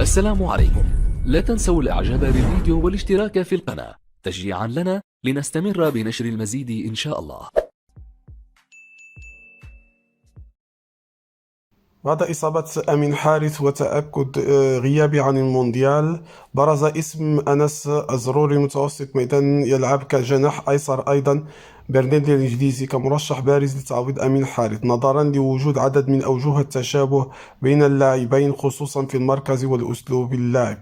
السلام عليكم. لا تنسوا الاعجاب بالفيديو والاشتراك في القناة تشجيعا لنا لنستمر بنشر المزيد إن شاء الله. بعد إصابة أمين حارث وتأكد غيابه عن المونديال، برز اسم أنس الزروري متوسط ميدان يلعب كجناح أيسر أيضا برناردو الإنجليزي كمرشح بارز لتعويض أمين حارث، نظرا لوجود عدد من أوجه التشابه بين اللاعبين خصوصا في المركز والأسلوب اللعب.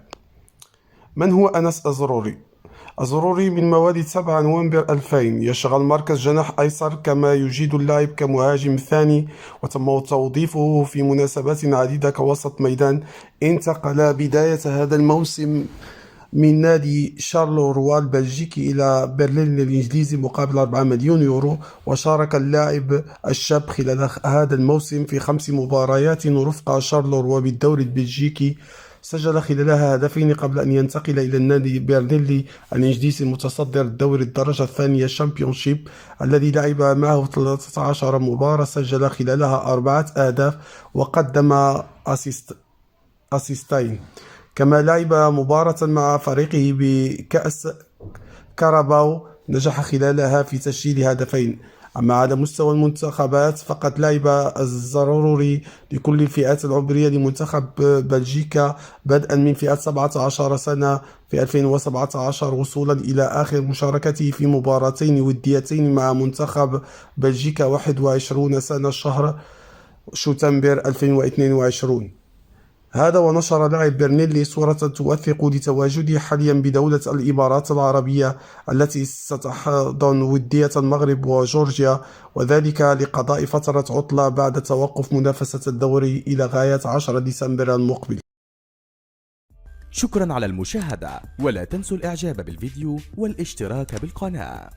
من هو أنس الزروري؟ الزروري من مواليد 7 نوفمبر 2000 يشغل مركز جناح أيسر، كما يجيد اللعب كمهاجم ثاني، وتم توظيفه في مناسبات عديدة كوسط ميدان. انتقل بداية هذا الموسم من نادي شارلوروا البلجيكي إلى برلين الإنجليزي مقابل 4 مليون يورو، وشارك اللاعب الشاب خلال هذا الموسم في 5 مباريات رفقة شارلوروا بالدوري البلجيكي. سجل خلالها هدفين قبل أن ينتقل إلى النادي برلين الإنجليزي المتصدر الدوري الدرجة الثانية الشامبيونشيب، الذي لعب معه 13 مباراة، سجل خلالها 4 أهداف وقدم أسيستين. كما لعب مباراة مع فريقه بكأس كاراباو، نجح خلالها في تسجيل هدفين. أما على مستوى المنتخبات فقد لعب الزروري لكل الفئات العمرية لمنتخب بلجيكا، بدءا من فئة 17 سنة في 2017 وصولا إلى آخر مشاركته في مباراتين وديتين مع منتخب بلجيكا 21 سنة شهر شتنبر 2022. هذا ونشر لاعب برنيلي صورة توثق لتواجده حاليا بدولة الإمارات العربية، التي ستحضن ودية المغرب وجورجيا، وذلك لقضاء فترة عطلة بعد توقف منافسة الدوري إلى غاية 10 ديسمبر المقبل. شكرا على المشاهدة، ولا تنسوا الإعجاب بالفيديو والاشتراك بالقناة.